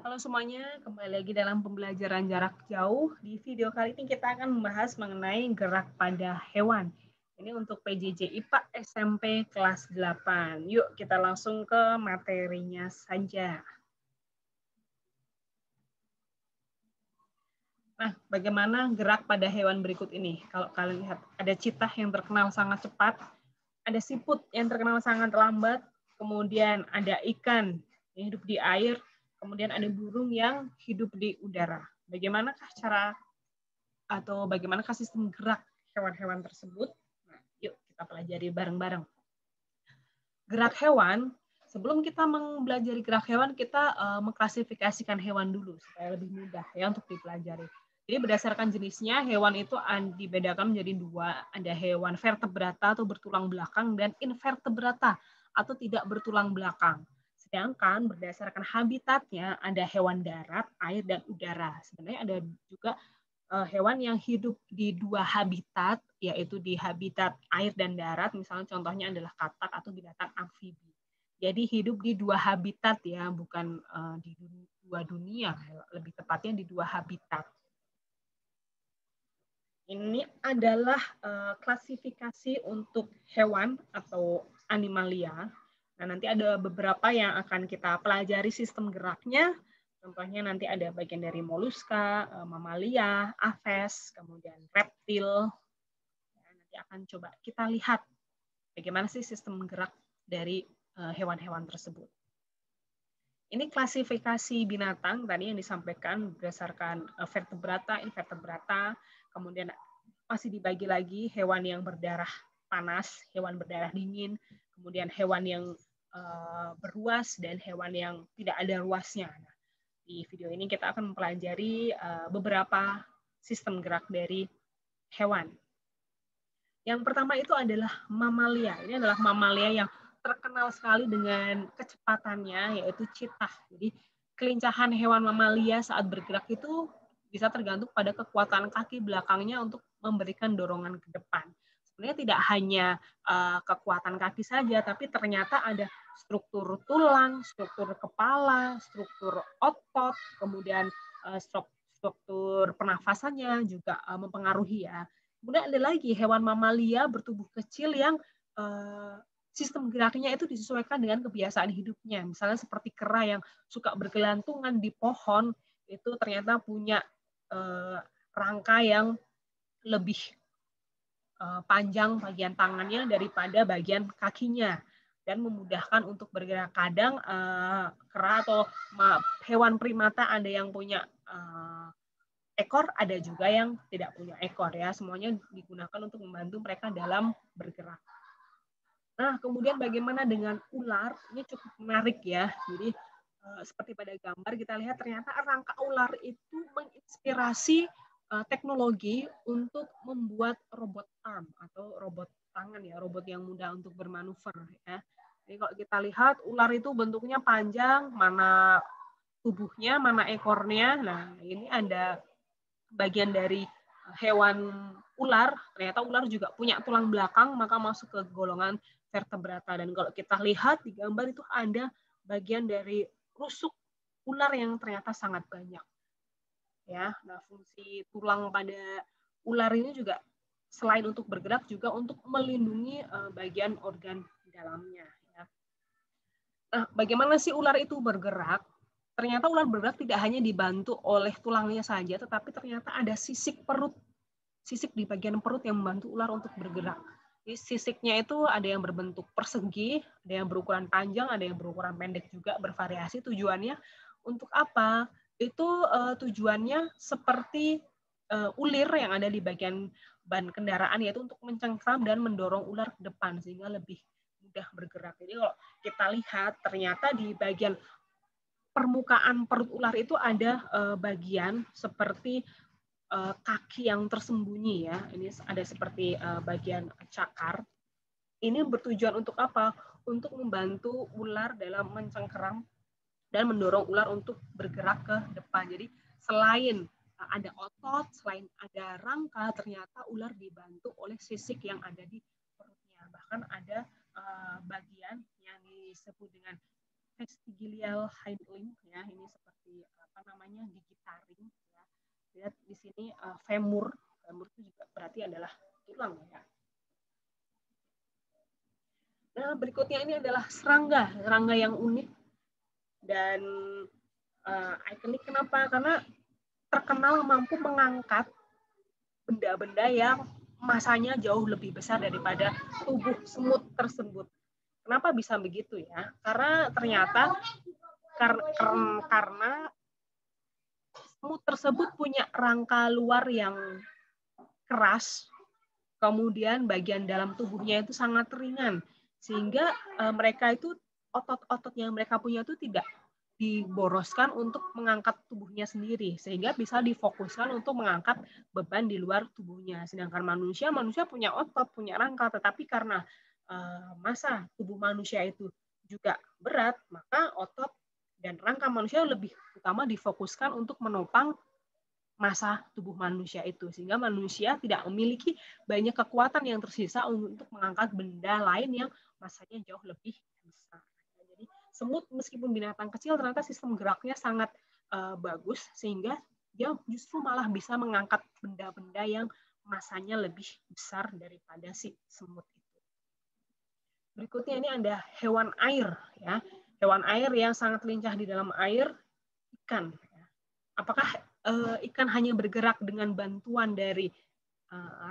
Halo semuanya, kembali lagi dalam pembelajaran jarak jauh. Di video kali ini kita akan membahas mengenai gerak pada hewan. Ini untuk PJJ IPA SMP kelas 8. Yuk kita langsung ke materinya saja. Nah, bagaimana gerak pada hewan berikut ini? Kalau kalian lihat, ada citah yang terkenal sangat cepat, ada siput yang terkenal sangat lambat, kemudian ada ikan yang hidup di air, kemudian ada burung yang hidup di udara. Bagaimanakah cara atau bagaimanakah sistem gerak hewan-hewan tersebut? Nah, yuk kita pelajari bareng-bareng. Gerak hewan, sebelum kita mempelajari gerak hewan, kita mengklasifikasikan hewan dulu supaya lebih mudah ya untuk dipelajari. Jadi berdasarkan jenisnya, hewan itu dibedakan menjadi dua. Ada hewan vertebrata atau bertulang belakang dan invertebrata atau tidak bertulang belakang. Sedangkan berdasarkan habitatnya, ada hewan darat, air, dan udara. Sebenarnya ada juga hewan yang hidup di dua habitat, yaitu di habitat air dan darat, misalnya contohnya adalah katak atau binatang amfibi. Jadi hidup di dua habitat ya, bukan di dua dunia, lebih tepatnya di dua habitat. Ini adalah klasifikasi untuk hewan atau animalia. Nah, nanti ada beberapa yang akan kita pelajari sistem geraknya. Contohnya nanti ada bagian dari moluska, mamalia, aves, kemudian reptil. Nanti akan coba kita lihat bagaimana sih sistem gerak dari hewan-hewan tersebut. Ini klasifikasi binatang tadi yang disampaikan berdasarkan vertebrata, invertebrata, kemudian masih dibagi lagi hewan yang berdarah panas, hewan berdarah dingin, kemudian hewan yang berruas, dan hewan yang tidak ada ruasnya. Nah, di video ini kita akan mempelajari beberapa sistem gerak dari hewan. Yang pertama itu adalah mamalia. Ini adalah mamalia yang terkenal sekali dengan kecepatannya, yaitu citah. Jadi kelincahan hewan mamalia saat bergerak itu bisa tergantung pada kekuatan kaki belakangnya untuk memberikan dorongan ke depan. Sebenarnya tidak hanya kekuatan kaki saja, tapi ternyata ada struktur tulang, struktur kepala, struktur otot, kemudian struktur pernafasannya juga mempengaruhi ya. Kemudian ada lagi hewan mamalia bertubuh kecil yang sistem geraknya itu disesuaikan dengan kebiasaan hidupnya. Misalnya seperti kera yang suka bergelantungan di pohon, itu ternyata punya rangka yang lebih panjang bagian tangannya daripada bagian kakinya dan memudahkan untuk bergerak. Kadang kera atau hewan primata ada yang punya ekor, ada juga yang tidak punya ekor ya. Semuanya digunakan untuk membantu mereka dalam bergerak. Nah, kemudian bagaimana dengan ular? Ini cukup menarik ya. Jadi seperti pada gambar kita lihat ternyata rangka ular itu menginspirasi teknologi untuk membuat robot arm atau robot tangan ya, robot yang mudah untuk bermanuver ya. Jadi kalau kita lihat ular itu bentuknya panjang, mana tubuhnya, mana ekornya. Nah, ini ada bagian dari hewan ular, ternyata ular juga punya tulang belakang, maka masuk ke golongan vertebrata. Dan kalau kita lihat di gambar itu ada bagian dari rusuk ular yang ternyata sangat banyak. Ya, nah fungsi tulang pada ular ini juga selain untuk bergerak juga untuk melindungi bagian organ di dalamnya. Ya. Nah, bagaimana sih ular itu bergerak? Ternyata ular bergerak tidak hanya dibantu oleh tulangnya saja, tetapi ternyata ada sisik perut, sisik di bagian perut yang membantu ular untuk bergerak. Jadi sisiknya itu ada yang berbentuk persegi, ada yang berukuran panjang, ada yang berukuran pendek juga, bervariasi. Tujuannya untuk apa? Itu tujuannya seperti ulir yang ada di bagian ban kendaraan, yaitu untuk mencengkram dan mendorong ular ke depan sehingga lebih mudah bergerak. Jadi kalau kita lihat ternyata di bagian permukaan perut ular itu ada bagian seperti kaki yang tersembunyi ya. Ini ada seperti bagian cakar. Ini bertujuan untuk apa? Untuk membantu ular dalam mencengkeram dan mendorong ular untuk bergerak ke depan. Jadi selain ada otot, selain ada rangka, ternyata ular dibantu oleh sisik yang ada di perutnya. Bahkan ada bagian yang disebut dengan vestigial hind limb ya, ini seperti apa namanya gigi taring ya. Lihat di sini femur itu juga berarti adalah tulang ya. Nah, berikutnya ini adalah serangga yang unik dan ikonik. Kenapa? Karena terkenal mampu mengangkat benda-benda yang masanya jauh lebih besar daripada tubuh semut tersebut. Kenapa bisa begitu ya? Karena ternyata karena semut tersebut punya rangka luar yang keras, kemudian bagian dalam tubuhnya itu sangat ringan, sehingga mereka itu otot-otot yang mereka punya itu tidak diboroskan untuk mengangkat tubuhnya sendiri, sehingga bisa difokuskan untuk mengangkat beban di luar tubuhnya. Sedangkan manusia punya otot, punya rangka, tetapi karena massa tubuh manusia itu juga berat, maka otot dan rangka manusia lebih utama difokuskan untuk menopang massa tubuh manusia itu, sehingga manusia tidak memiliki banyak kekuatan yang tersisa untuk mengangkat benda lain yang massanya jauh lebih besar. Jadi semut meskipun binatang kecil ternyata sistem geraknya sangat bagus, sehingga dia justru malah bisa mengangkat benda-benda yang massanya lebih besar daripada si semut itu. Berikutnya ini ada hewan air ya. Hewan air yang sangat lincah di dalam air, ikan. Apakah ikan hanya bergerak dengan bantuan dari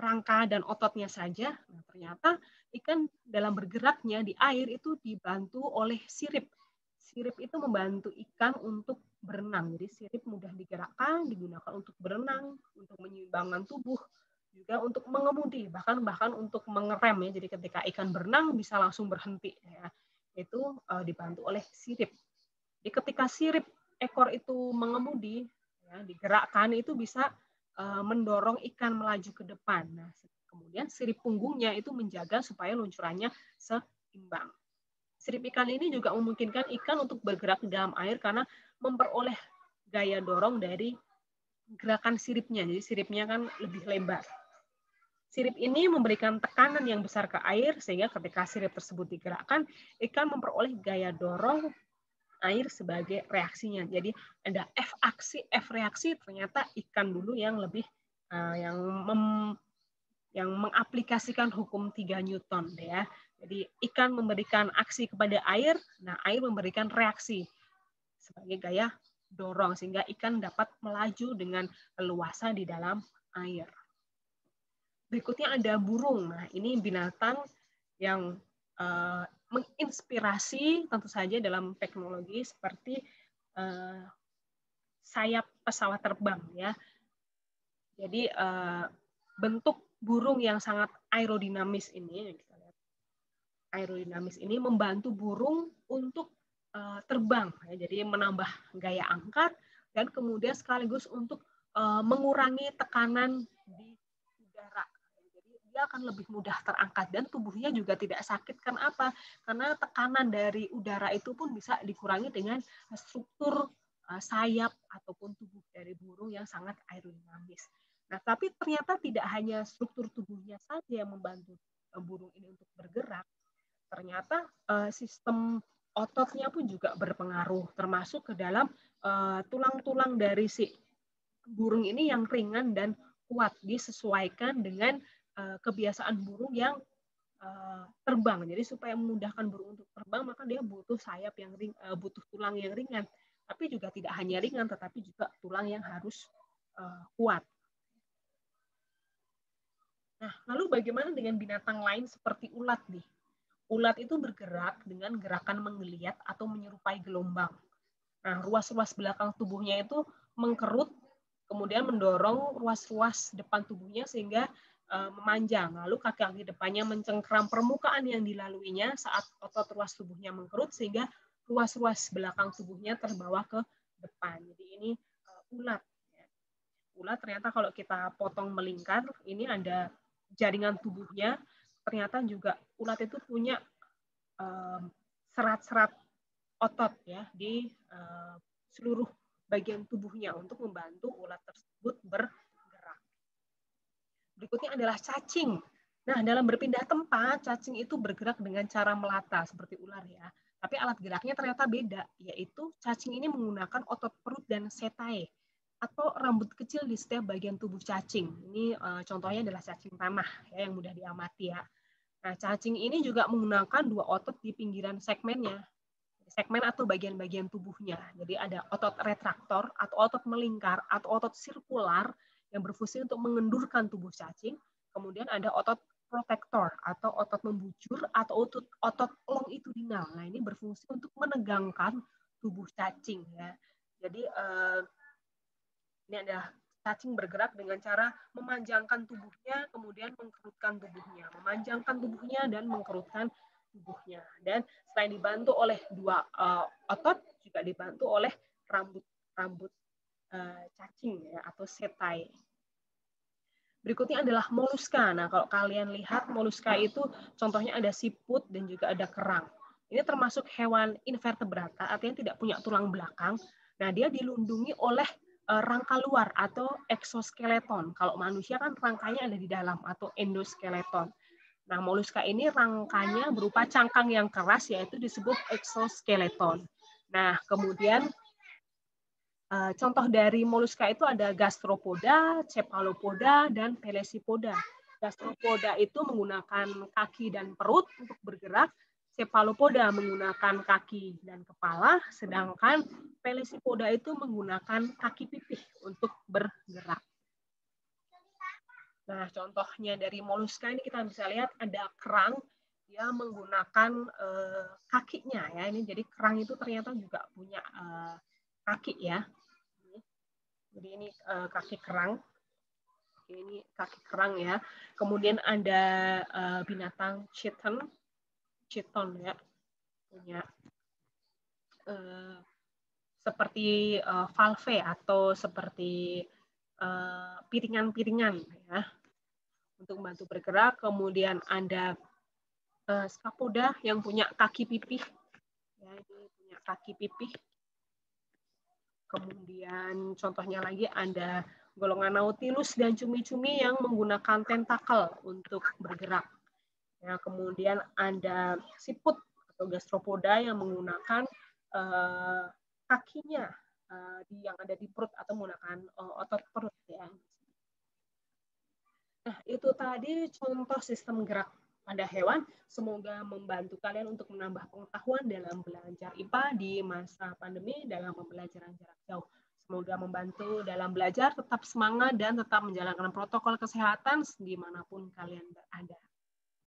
rangka dan ototnya saja? Nah, ternyata ikan dalam bergeraknya di air itu dibantu oleh sirip. Sirip itu membantu ikan untuk berenang. Jadi sirip mudah digerakkan, digunakan untuk berenang, untuk menyeimbangkan tubuh, juga untuk mengemudi, bahkan untuk mengerem ya. Jadi ketika ikan berenang bisa langsung berhenti ya. Itu dibantu oleh sirip. Jadi ketika sirip ekor itu mengemudi, ya, digerakkan, itu bisa mendorong ikan melaju ke depan. Nah, kemudian sirip punggungnya itu menjaga supaya luncurannya seimbang. Sirip ikan ini juga memungkinkan ikan untuk bergerak di dalam air karena memperoleh gaya dorong dari gerakan siripnya. Jadi siripnya kan lebih lebar. Sirip ini memberikan tekanan yang besar ke air, sehingga ketika sirip tersebut digerakkan, ikan memperoleh gaya dorong air sebagai reaksinya. Jadi ada F aksi, F reaksi, ternyata ikan dulu yang lebih yang mengaplikasikan hukum 3 Newton ya. Jadi ikan memberikan aksi kepada air, nah air memberikan reaksi sebagai gaya dorong, sehingga ikan dapat melaju dengan leluasa di dalam air. Berikutnya ada burung. Nah, ini binatang yang menginspirasi tentu saja dalam teknologi seperti sayap pesawat terbang ya. Jadi bentuk burung yang sangat aerodinamis ini, aerodinamis ini membantu burung untuk terbang. Ya. Jadi menambah gaya angkat dan kemudian sekaligus untuk mengurangi tekanan di udara. Dia akan lebih mudah terangkat dan tubuhnya juga tidak sakit. Kenapa? Karena tekanan dari udara itu pun bisa dikurangi dengan struktur sayap ataupun tubuh dari burung yang sangat aerodinamis. Nah, tapi ternyata tidak hanya struktur tubuhnya saja yang membantu burung ini untuk bergerak. Ternyata sistem ototnya pun juga berpengaruh, termasuk ke dalam tulang-tulang dari si burung ini yang ringan dan kuat, disesuaikan dengan kebiasaan burung yang terbang. Jadi supaya memudahkan burung untuk terbang, maka dia butuh sayap yang butuh tulang yang ringan. Tapi juga tidak hanya ringan, tetapi juga tulang yang harus kuat. Nah, lalu bagaimana dengan binatang lain seperti ulat nih? Ulat itu bergerak dengan gerakan menggeliat atau menyerupai gelombang. Nah, ruas-ruas belakang tubuhnya itu mengkerut, kemudian mendorong ruas-ruas depan tubuhnya sehingga memanjang. Lalu kaki-kaki depannya mencengkeram permukaan yang dilaluinya saat otot ruas tubuhnya mengkerut, sehingga ruas-ruas belakang tubuhnya terbawa ke depan. Jadi ini ulat. Ulat ternyata kalau kita potong melingkar, ini ada jaringan tubuhnya. Ternyata juga ulat itu punya serat-serat otot ya di seluruh bagian tubuhnya untuk membantu ulat tersebut bergerak. Berikutnya adalah cacing. Nah, dalam berpindah tempat, cacing itu bergerak dengan cara melata seperti ular ya. Tapi alat geraknya ternyata beda, yaitu cacing ini menggunakan otot perut dan setae atau rambut kecil di setiap bagian tubuh cacing. Ini contohnya adalah cacing tanah ya, yang mudah diamati ya. Nah, cacing ini juga menggunakan dua otot di pinggiran segmennya, segmen atau bagian-bagian tubuhnya. Jadi ada otot retraktor atau otot melingkar atau otot sirkular yang berfungsi untuk mengendurkan tubuh cacing. Kemudian ada otot protektor atau otot membujur atau otot longitudinal. Nah, ini berfungsi untuk menegangkan tubuh cacing ya. Jadi ini ada cacing bergerak dengan cara memanjangkan tubuhnya, kemudian mengkerutkan tubuhnya, memanjangkan tubuhnya dan mengkerutkan tubuhnya. Dan selain dibantu oleh dua otot, juga dibantu oleh rambut cacing ya, atau setae. Berikutnya adalah moluska. Nah, kalau kalian lihat moluska itu contohnya ada siput dan juga ada kerang. Ini termasuk hewan invertebrata, artinya tidak punya tulang belakang. Nah, dia dilindungi oleh rangka luar atau eksoskeleton. Kalau manusia kan rangkanya ada di dalam atau endoskeleton. Nah, moluska ini rangkanya berupa cangkang yang keras, yaitu disebut eksoskeleton. Nah, kemudian contoh dari moluska itu ada gastropoda, cephalopoda, dan pelesipoda. Gastropoda itu menggunakan kaki dan perut untuk bergerak, cephalopoda menggunakan kaki dan kepala, sedangkan pelesipoda itu menggunakan kaki pipih untuk bergerak. Nah, contohnya dari moluska ini kita bisa lihat ada kerang yang menggunakan kakinya ya. Ini jadi kerang itu ternyata juga punya kaki ya. Jadi ini kaki kerang. Ini kaki kerang ya. Kemudian ada binatang chiton ya, punya seperti valve atau seperti piringan-piringan ya untuk membantu bergerak. Kemudian ada scapoda yang punya kaki pipih. Ya, ini punya kaki pipih. Kemudian contohnya lagi ada golongan Nautilus dan cumi-cumi yang menggunakan tentakel untuk bergerak. Ya, kemudian ada siput atau gastropoda yang menggunakan kakinya yang ada di perut atau menggunakan otot perut ya. Nah, itu tadi contoh sistem gerak pada hewan. Semoga membantu kalian untuk menambah pengetahuan dalam belajar IPA di masa pandemi dalam pembelajaran jarak jauh. Semoga membantu dalam belajar, tetap semangat dan tetap menjalankan protokol kesehatan dimanapun kalian berada.